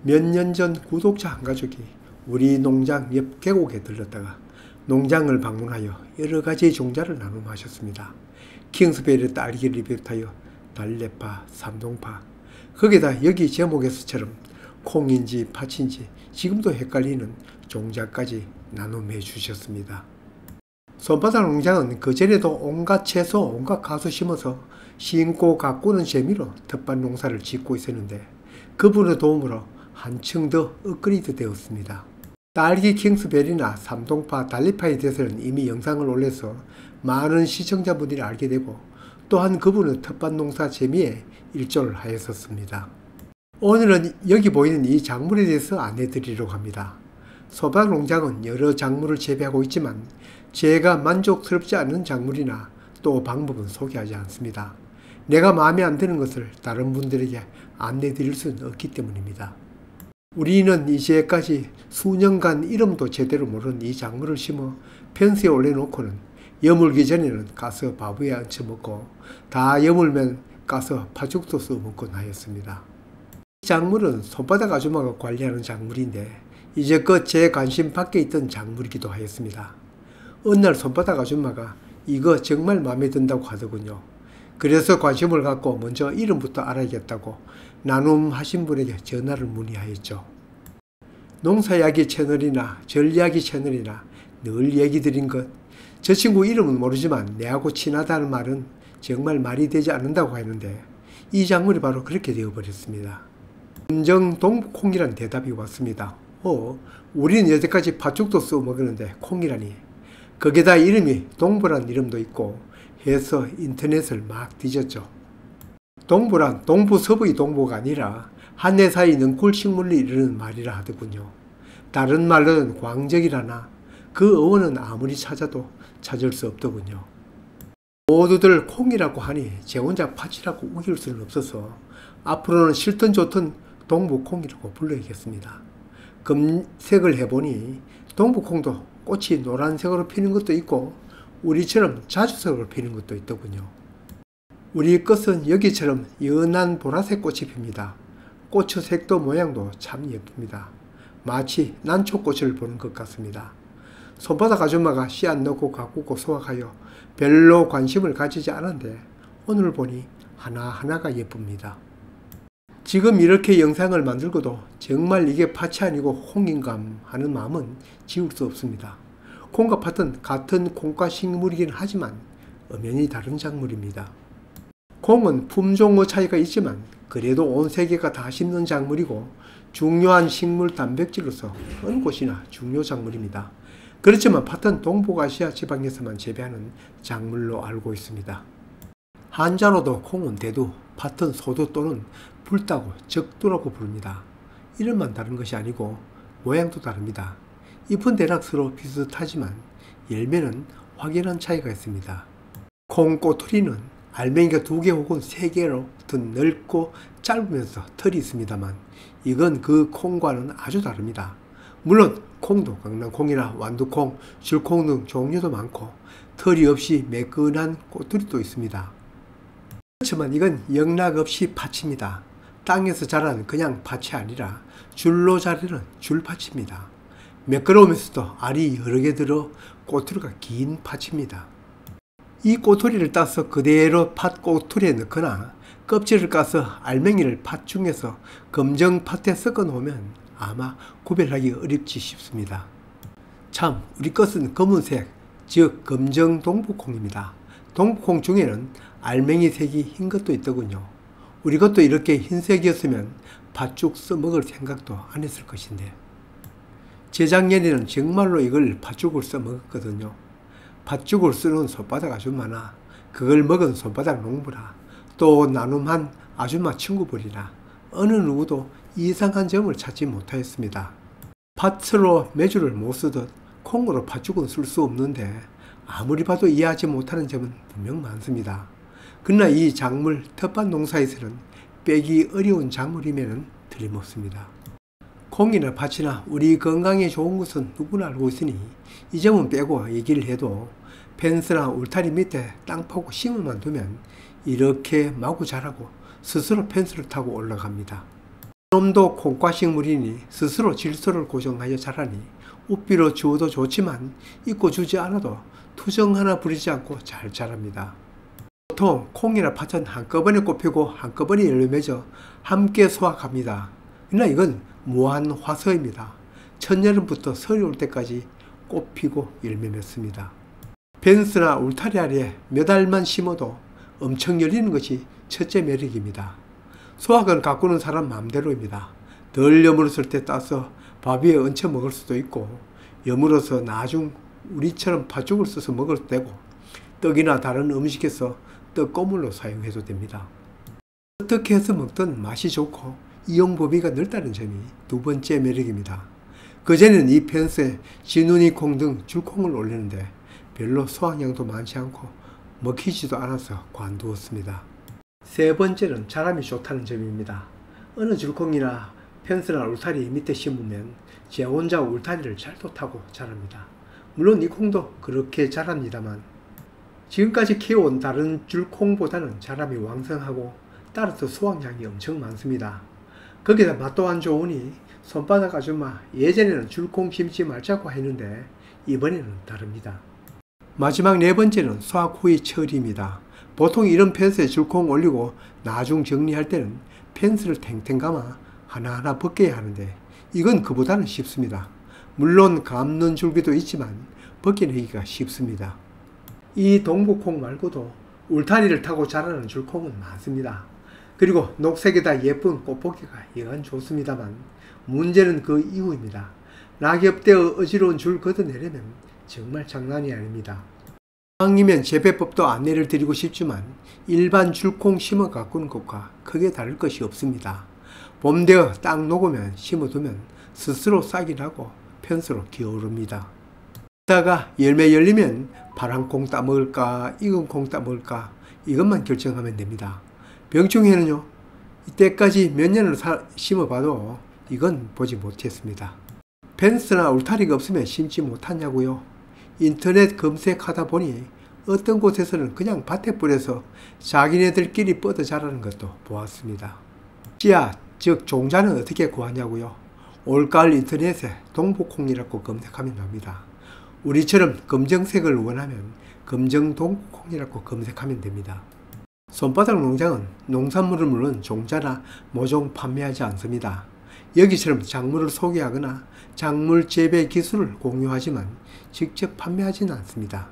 몇 년 전 구독자 한 가족이 우리 농장 옆 계곡에 들렀다가 농장을 방문하여 여러 가지 종자를 나눔하셨습니다. 킹스베리 딸기를 비롯하여 달래파, 삼동파, 거기다 여기 제목에서처럼 콩인지 팥인지 지금도 헷갈리는 종자까지 나눔해 주셨습니다. 손바닥 농장은 그전에도 온갖 채소, 온갖 가수 심어서 심고 가꾸는 재미로 텃밭 농사를 짓고 있었는데 그분의 도움으로 한층 더 업그레이드 되었습니다. 딸기 킹스베리나 삼동파, 달리파에 대해서는 이미 영상을 올려서 많은 시청자분들이 알게 되고 또한 그분의 텃밭 농사 재미에 일조를 하였었습니다. 오늘은 여기 보이는 이 작물에 대해서 안내 드리려고 합니다. 손바닥 농장은 여러 작물을 재배하고 있지만 제가 만족스럽지 않은 작물이나 또 방법은 소개하지 않습니다. 내가 마음에 안 드는 것을 다른 분들에게 안내 드릴 수는 없기 때문입니다. 우리는 이제까지 수년간 이름도 제대로 모르는 이 작물을 심어 펜스에 올려놓고는 여물기 전에는 가서 바위에 얹혀먹고 다 여물면 가서 파죽도 써먹곤 하였습니다. 이 작물은 손바닥 아줌마가 관리하는 작물인데 이제껏 제 관심 밖에 있던 작물이기도 하였습니다. 어느 날 손바닥 아줌마가 이거 정말 마음에 든다고 하더군요. 그래서 관심을 갖고 먼저 이름부터 알아야겠다고 나눔하신 분에게 전화를 문의하였죠. 농사이야기 채널이나 전이야기 채널이나 늘 얘기 드린 것, 저 친구 이름은 모르지만 내하고 친하다는 말은 정말 말이 되지 않는다고 했는데 이 작물이 바로 그렇게 되어버렸습니다. 검정동북콩이란 대답이 왔습니다. 우리는 여태까지 팥죽도 써 먹었는데 콩이라니. 거기다 이름이 동부란 이름도 있고 해서 인터넷을 막 뒤졌죠. 동부란 동부 서부의 동부가 아니라 한해 사이 능쿨 식물이 이르는 말이라 하더군요. 다른 말로는 광적이라나 그 어원은 아무리 찾아도 찾을 수 없더군요. 모두들 콩이라고 하니 제 혼자 팥이라고 우길 수는 없어서 앞으로는 싫든 좋든 동부콩이라고 불러야겠습니다. 검색을 해보니 동부콩도 꽃이 노란색으로 피는 것도 있고 우리처럼 자주색으로 피는 것도 있더군요. 우리 것은 여기처럼 연한 보라색 꽃이 핍니다. 꽃의 색도 모양도 참 예쁩니다. 마치 난초꽃을 보는 것 같습니다. 손바닥 아줌마가 씨앗 넣고 가꾸고 소확하여 별로 관심을 가지지 않았는데 오늘 보니 하나하나가 예쁩니다. 지금 이렇게 영상을 만들고도 정말 이게 팥이 아니고 콩인감 하는 마음은 지울 수 없습니다. 콩과 팥은 같은 콩과 식물이긴 하지만 엄연히 다른 작물입니다. 콩은 품종의 차이가 있지만 그래도 온 세계가 다 심는 작물이고 중요한 식물 단백질로서 어느 곳이나 중요 작물입니다. 그렇지만 팥은 동북아시아 지방에서만 재배하는 작물로 알고 있습니다. 한자로도 콩은 대두, 팥은 소두 또는 불다고 적두라고 부릅니다. 이름만 다른 것이 아니고 모양도 다릅니다. 잎은 대략 서로 비슷하지만 열매는 확연한 차이가 있습니다. 콩 꼬투리는 알맹이가 2개 혹은 3개로 더 넓고 짧으면서 털이 있습니다만 이건 그 콩과는 아주 다릅니다. 물론 콩도 강낭콩이나 완두콩, 줄콩 등 종류도 많고 털이 없이 매끈한 꼬투리도 있습니다. 그렇지만 이건 영락없이 팥입니다. 땅에서 자라는 그냥 팥이 아니라 줄로 자라는 줄팥입니다. 매끄러우면서도 알이 여러 개 들어 꼬투리가 긴 팥입니다. 이 꼬투리를 따서 그대로 팥 꼬투리에 넣거나 껍질을 까서 알맹이를 팥 중에서 검정 팥에 섞어 놓으면 아마 구별하기 어렵지 싶습니다. 참 우리 것은 검은색, 즉 검정 동북콩입니다. 동북콩 중에는 알맹이 색이 흰 것도 있더군요. 우리 것도 이렇게 흰색이었으면 팥죽 써먹을 생각도 안 했을 것인데 재작년에는 정말로 이걸 팥죽을 써먹었거든요. 팥죽을 쓰는 손바닥 아줌마나 그걸 먹은 손바닥 농부나 또 나눔한 아줌마 친구들이나 어느 누구도 이상한 점을 찾지 못하였습니다. 팥으로 메주를 못 쓰듯 콩으로 팥죽은 쓸 수 없는데 아무리 봐도 이해하지 못하는 점은 분명 많습니다. 그러나 이 작물 텃밭 농사에서는 빼기 어려운 작물이면 틀림없습니다. 콩이나 팥이나 우리 건강에 좋은 것은 누구나 알고 있으니 이 점은 빼고 얘기를 해도 펜스나 울타리 밑에 땅 파고 심어만 두면 이렇게 마구 자라고 스스로 펜스를 타고 올라갑니다. 놈도 콩과 식물이니 스스로 질소를 고정하여 자라니 우비로 주어도 좋지만 입고 주지 않아도 투정 하나 부리지 않고 잘 자랍니다. 보통 콩이나 팥은 한꺼번에 꽃피고 한꺼번에 열매 맺어 함께 수확합니다. 그러나 이건 무한 화서입니다. 첫여름부터 설이 올 때까지 꽃피고 열매 맺습니다. 펜스나 울타리 아래에 몇 알만 심어도 엄청 열리는 것이 첫째 매력입니다. 수확은 가꾸는 사람 마음대로입니다. 덜 여물었을 때 따서 밥 위에 얹혀 먹을 수도 있고, 여물어서 나중 우리처럼 팥죽을 써서 먹어도 되고, 떡이나 다른 음식에서 떡고물로 사용해도 됩니다. 어떻게 해서 먹든 맛이 좋고 이용 범위가 넓다는 점이 두 번째 매력입니다. 그전에는 이 펜스에 진우니콩 등 줄콩을 올리는데 별로 수확량도 많지 않고 먹히지도 않아서 관두었습니다. 세 번째는 자람이 좋다는 점입니다. 어느 줄콩이나 펜스나 울타리 밑에 심으면 제 혼자 울타리를 잘도 타고 자랍니다. 물론 이 콩도 그렇게 자랍니다만 지금까지 키워온 다른 줄콩보다는 자람이 왕성하고 따라서 수확량이 엄청 많습니다. 거기다 맛도 안 좋으니 손바닥 아줌마 예전에는 줄콩 심지 말자고 했는데 이번에는 다릅니다. 마지막 네 번째는 수확 후의 처리입니다. 보통 이런 펜스에 줄콩 올리고 나중 정리할 때는 펜스를 탱탱 감아 하나하나 벗겨야 하는데 이건 그보다는 쉽습니다. 물론 감는 줄기도 있지만 벗겨내기가 쉽습니다. 이 동북콩 말고도 울타리를 타고 자라는 줄콩은 많습니다. 그리고 녹색에다 예쁜 꽃보기가 여간 좋습니다만 문제는 그 이후입니다. 낙엽되어 어지러운 줄 걷어내려면 정말 장난이 아닙니다. 이왕이면 재배법도 안내를 드리고 싶지만 일반 줄콩 심어 가꾸는 것과 크게 다를 것이 없습니다. 봄 되어 딱 녹으면 심어두면 스스로 싹이 나고 펜스로 기어오릅니다. 그러다가 열매 열리면 파란 콩 따먹을까 익은 콩 따먹을까 이것만 결정하면 됩니다. 병충해는요, 이때까지 몇 년을 심어봐도 이건 보지 못했습니다. 펜스나 울타리가 없으면 심지 못하냐고요? 인터넷 검색하다 보니 어떤 곳에서는 그냥 밭에 뿌려서 자기네들끼리 뻗어 자라는 것도 보았습니다. 씨앗, 즉 종자는 어떻게 구하냐고요? 올가을 인터넷에 동북콩이라고 검색하면 나옵니다. 우리처럼 검정색을 원하면 검정 동북콩이라고 검색하면 됩니다. 손바닥 농장은 농산물을 물론 종자나 모종 판매하지 않습니다. 여기처럼 작물을 소개하거나 작물 재배 기술을 공유하지만 직접 판매하지는 않습니다.